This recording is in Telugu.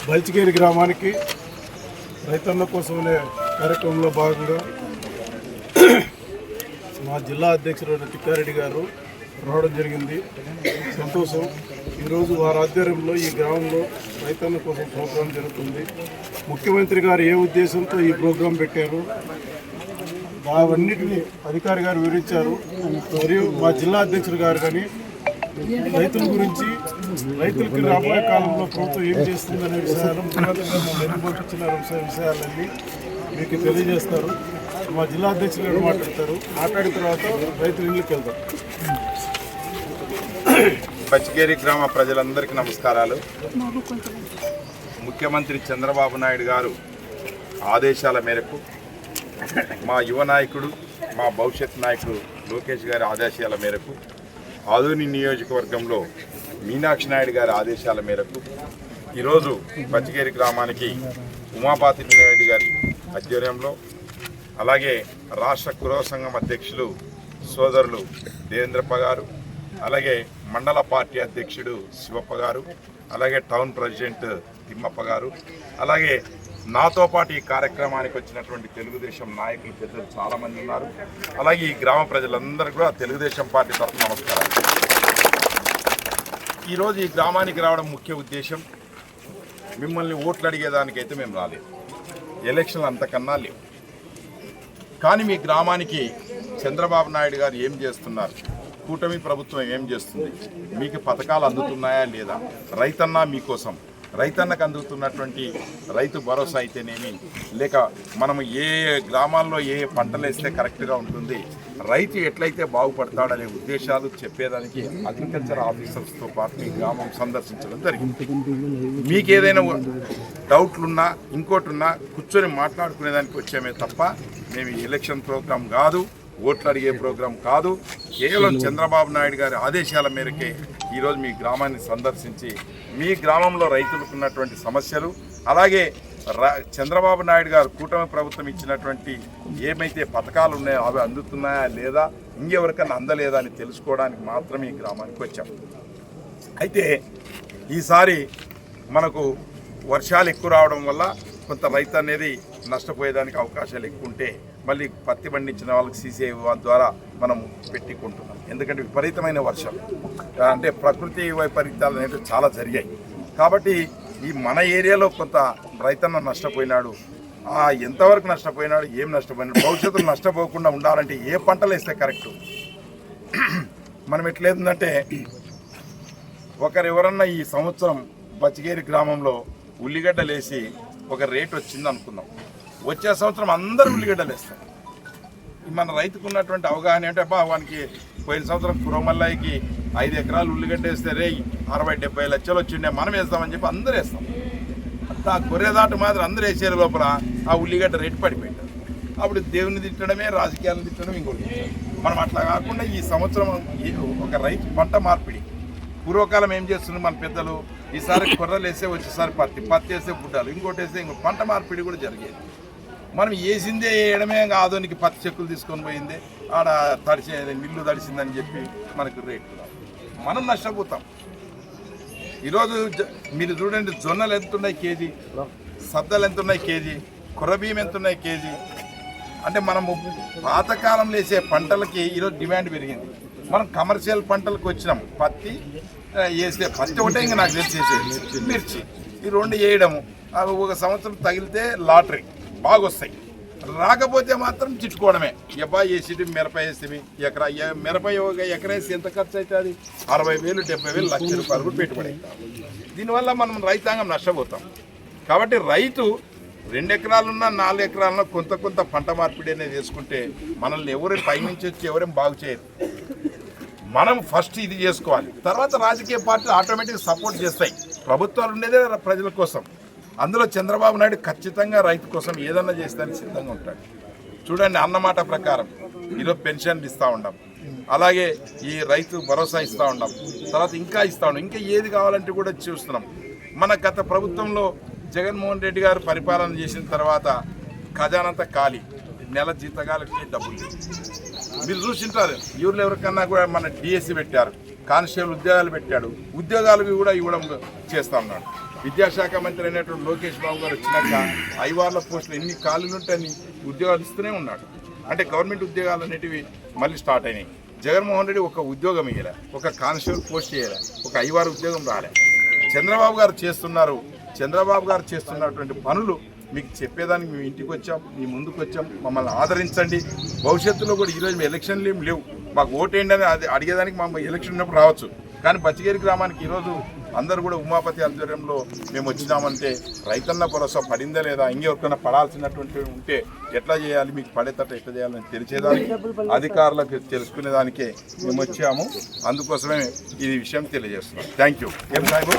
బల్చికేరి గ్రామానికి రైతన్న కోసం అనే కార్యక్రమంలో భాగంగా మా జిల్లా అధ్యక్షుడు తిక్కారెడ్డి గారు రావడం జరిగింది. సంతోషం. ఈరోజు వారి ఆధ్వర్యంలో ఈ గ్రామంలో రైతన్న కోసం ప్రోగ్రాం జరుగుతుంది. ముఖ్యమంత్రి గారు ఏ ఉద్దేశంతో ఈ ప్రోగ్రాం పెట్టారు అవన్నిటిని అధికారి గారు వివరించారు. మరియు మా జిల్లా అధ్యక్షుడు గారు కానీ రైతుల గురించి, రైతులకి రాబోయే కాలంలో ప్రభుత్వం ఏం చేస్తుందనే విషయాలు ముఖ్యమంత్రి గారు మెరుగుపరిచిన విషయాలన్నీ మీకు తెలియజేస్తారు. మా జిల్లా అధ్యక్షులు గారు మాట్లాడతారు. మాట్లాడిన తర్వాత రైతుల ఇళ్ళకి వెళ్తారు. బల్చికేరి గ్రామ ప్రజలందరికీ నమస్కారాలు. ముఖ్యమంత్రి చంద్రబాబు నాయుడు గారు ఆదేశాల మేరకు మా యువ నాయకుడు, మా భవిష్యత్ నాయకుడు లోకేష్ గారి ఆదేశాల మేరకు ఆదోని నియోజకవర్గంలో మీనాక్షి నాయుడు గారి ఆదేశాల మేరకు ఈరోజు బల్చికేరి గ్రామానికి ఉమాపతి నాయుడు గారి ఆధ్వర్యంలో, అలాగే రాష్ట్ర కురవ సంఘం అధ్యక్షులు సోదరులు దేవేంద్రప్ప గారు, అలాగే మండల పార్టీ అధ్యక్షుడు శివప్ప గారు, అలాగే టౌన్ ప్రెసిడెంట్ తిమ్మప్ప గారు, అలాగే నాతో పాటు ఈ కార్యక్రమానికి వచ్చినటువంటి తెలుగుదేశం నాయకులు పెద్దలు చాలామంది ఉన్నారు. అలాగే ఈ గ్రామ ప్రజలందరూ కూడా తెలుగుదేశం పార్టీ తరఫున నమస్కారాలు. ఈరోజు ఈ గ్రామానికి రావడం ముఖ్య ఉద్దేశం, మిమ్మల్ని ఓట్లు అడిగేదానికైతే మేము రాలేదు. ఎలక్షన్లు అంతకన్నా లేవు. కానీ మీ గ్రామానికి చంద్రబాబు నాయుడు గారు ఏం చేస్తున్నారు, కూటమి ప్రభుత్వం ఏం చేస్తుంది, మీకు పథకాలు అందుతున్నాయా లేదా, రైతన్న మీకోసం, రైతన్నకు అందుతున్నటువంటి రైతు భరోసా అయితేనేమి, లేక మనం ఏ గ్రామాల్లో ఏ పంటలు వేస్తే కరెక్ట్గా ఉంటుంది, రైతు ఎట్లయితే బాగుపడతాడనే ఉద్దేశాలు చెప్పేదానికి అగ్రికల్చర్ ఆఫీసర్స్తో పాటు మీ గ్రామం సందర్శించడం జరిగింది. మీకు ఏదైనా డౌట్లున్నా ఇంకోటి ఉన్నా కూర్చొని మాట్లాడుకునేదానికి వచ్చామే తప్ప మేము ఎలక్షన్ ప్రోగ్రాం కాదు, ఓట్లు అడిగే ప్రోగ్రాం కాదు. కేవలం చంద్రబాబు నాయుడు గారి ఆదేశాల మేరకే ఈరోజు మీ గ్రామాన్ని సందర్శించి మీ గ్రామంలో రైతులకు ఉన్నటువంటి సమస్యలు, అలాగే చంద్రబాబు నాయుడు గారు కూటమి ప్రభుత్వం ఇచ్చినటువంటి ఏమైతే పథకాలు ఉన్నాయో అవి అందుతున్నాయా లేదా, ఇంకెవరికన్నా అందలేదా అని తెలుసుకోవడానికి మాత్రమే ఈ గ్రామానికి వచ్చాం. అయితే ఈసారి మనకు వర్షాలు ఎక్కువ రావడం వల్ల కొంత రైతు అనేది నష్టపోయేదానికి అవకాశాలు ఎక్కువ ఉంటే మళ్ళీ పత్తి పండించిన వాళ్ళకి సీసీ ద్వారా మనం పెట్టుకుంటున్నాం. ఎందుకంటే విపరీతమైన వర్షం, అంటే ప్రకృతి వైపరీత్యాలు అనేవి చాలా జరిగాయి. కాబట్టి ఈ మన ఏరియాలో కొంత రైతన్న నష్టపోయినాడు. ఎంతవరకు నష్టపోయినాడు, ఏం నష్టపోయినాడు, భవిష్యత్తులో నష్టపోకుండా ఉండాలంటే ఏ పంటలు వేస్తే కరెక్టు. మనం ఎట్లేదంటే ఎవరన్నా ఈ సంవత్సరం బల్చికేరి గ్రామంలో ఉల్లిగడ్డలు వేసి ఒక రేట్ వచ్చింది అనుకుందాం, వచ్చే సంవత్సరం అందరూ ఉల్లిగడ్డలు వేస్తారు. మన రైతుకు ఉన్నటువంటి అవగాహన ఏంటంటే వానికి పోయిన సంవత్సరం కురమల్లాయికి 5 ఎకరాలు ఉల్లిగడ్డ వేస్తే రే 60-70 లక్షలు వచ్చిండే, మనం వేస్తామని చెప్పి అందరూ వేస్తాం. ఆ కొరేదాటు మాత్రం అందరూ వేసే లోపల ఆ ఉల్లిగడ్డ రేటు పడిపోయింటారు. అప్పుడు దేవుని తిట్టడమే, రాజకీయాలను తిట్టడం ఇంకోటి. మనం అట్లా కాకుండా ఈ సంవత్సరం ఒక రైతు పంట మార్పిడి, పూర్వకాలం ఏం చేస్తున్నారు మన పెద్దలు, ఈసారి కొర్రలు వేస్తే వచ్చేసారి పత్తి వేస్తే బుడ్డాలు, ఇంకోటి వేస్తే ఇంకో పంట మార్పిడి కూడా జరిగేది. మనం వేసిందే వేయడమే, ఆదోనికి పత్తి చెక్కులు తీసుకొని పోయిందే, ఆడ నిల్లు తడిసిందని చెప్పి మనకు రేటు మనం నష్టపోతాం. ఈరోజు మీరు చూడండి, జొన్నలు ఎంత ఉన్నాయి కేజీ, సద్దలు ఎంత ఉన్నాయి కేజీ, కొర్రబియ్యం ఎంత ఉన్నాయి కేజీ. అంటే మనము పాతకాలంలో వేసే పంటలకి ఈరోజు డిమాండ్ పెరిగింది. మనం కమర్షియల్ పంటలకు వచ్చినాం. పత్తి వేస్తే పత్తి ఒకటే ఇంకా నాకు తెలిసేసి మిర్చి, ఈ రెండు వేయడము, అవి ఒక సంవత్సరం తగిలితే లాటరీ బాగా వస్తాయి, రాకపోతే మాత్రం చిట్టుకోవడమే. ఎబ్బాయి వేసి మిరప వేస్తే ఎకరా మిరప ఎకరా వేసి ఎంత ఖర్చు అవుతుంది, 60,000, 70,000, ₹1,00,000 కూడా పెట్టుబడి. దీనివల్ల మనం రైతాంగం నష్టపోతాం. కాబట్టి రైతు 2 ఎకరాలున్నా 4 ఎకరాలున్నా కొంత పంట మార్పిడి అనేది చేసుకుంటే మనల్ని ఎవరైనా పైనుంచి వచ్చి ఎవరేం బాగు చేయరు. మనం ఫస్ట్ ఇది చేసుకోవాలి, తర్వాత రాజకీయ పార్టీలు ఆటోమేటిక్గా సపోర్ట్ చేస్తాయి. ప్రభుత్వాలు ఉండేదే ప్రజల కోసం. అందులో చంద్రబాబు నాయుడు ఖచ్చితంగా రైతు కోసం ఏదన్నా చేస్తానికి సిద్ధంగా ఉంటాడు. చూడండి, అన్నమాట ప్రకారం ఈరోజు పెన్షన్లు ఇస్తూ ఉన్నాం, అలాగే ఈ రైతు భరోసా ఇస్తూ ఉన్నాం, తర్వాత ఇంకా ఇస్తూ ఉన్నాం, ఇంకా ఏది కావాలంటే కూడా చూస్తున్నాం. మన గత ప్రభుత్వంలో జగన్మోహన్ రెడ్డి గారు పరిపాలన చేసిన తర్వాత ఖజానంతా ఖాళీ, నెల జీతగాలకి డబ్బులు లేవు. మీరు చూసింటారు, ఊర్లో ఎవరికన్నా కూడా మన డిఎస్సి పెట్టారు, కానిస్టేబుల్ ఉద్యోగాలు పెట్టాడు, ఉద్యోగాలు కూడా ఇవ్వడం చేస్తూ ఉన్నాడు. విద్యాశాఖ మంత్రి అయినటువంటి లోకేష్ బాబు గారు వచ్చినాక ఐవార్ల పోస్టులు ఎన్ని ఖాళీలు ఉంటాయని ఉద్యోగాలు ఇస్తూనే ఉన్నాడు. అంటే గవర్నమెంట్ ఉద్యోగాలు అనేటివి మళ్ళీ స్టార్ట్ అయినాయి. జగన్మోహన్ రెడ్డి ఒక ఉద్యోగం ఇవ్వలే, ఒక కానిస్టేబుల్ పోస్ట్ చేయలే, ఒక ఐవార్ ఉద్యోగం రాలే. చంద్రబాబు గారు చేస్తున్నారు. చంద్రబాబు గారు చేస్తున్నటువంటి పనులు మీకు చెప్పేదానికి మేము ఇంటికి వచ్చాం, మీ ముందుకు వచ్చాం. మమ్మల్ని ఆదరించండి. భవిష్యత్తులో కూడా ఈరోజు మీ ఎలక్షన్లు ఏం లేవు, మాకు ఓటేయండి అని అది అడిగేదానికి మా ఎలక్షన్ ఉన్నప్పుడు రావచ్చు. కానీ బచ్చిగేరి గ్రామానికి ఈరోజు అందరూ కూడా ఉమాపతి ఆధ్వర్యంలో మేము వచ్చినామంటే రైతన్న భరోసా పడిందా లేదా, ఇంకెవరికైనా పడాల్సినటువంటి ఉంటే ఎట్లా చేయాలి, మీకు పడేటట్టు ఎట్లా చేయాలని తెలిసేదానికి అధికారులకు తెలుసుకునేదానికే మేము వచ్చాము. అందుకోసమే ఈ విషయం తెలియజేస్తున్నాం. Thank you. ఏం సాయిబు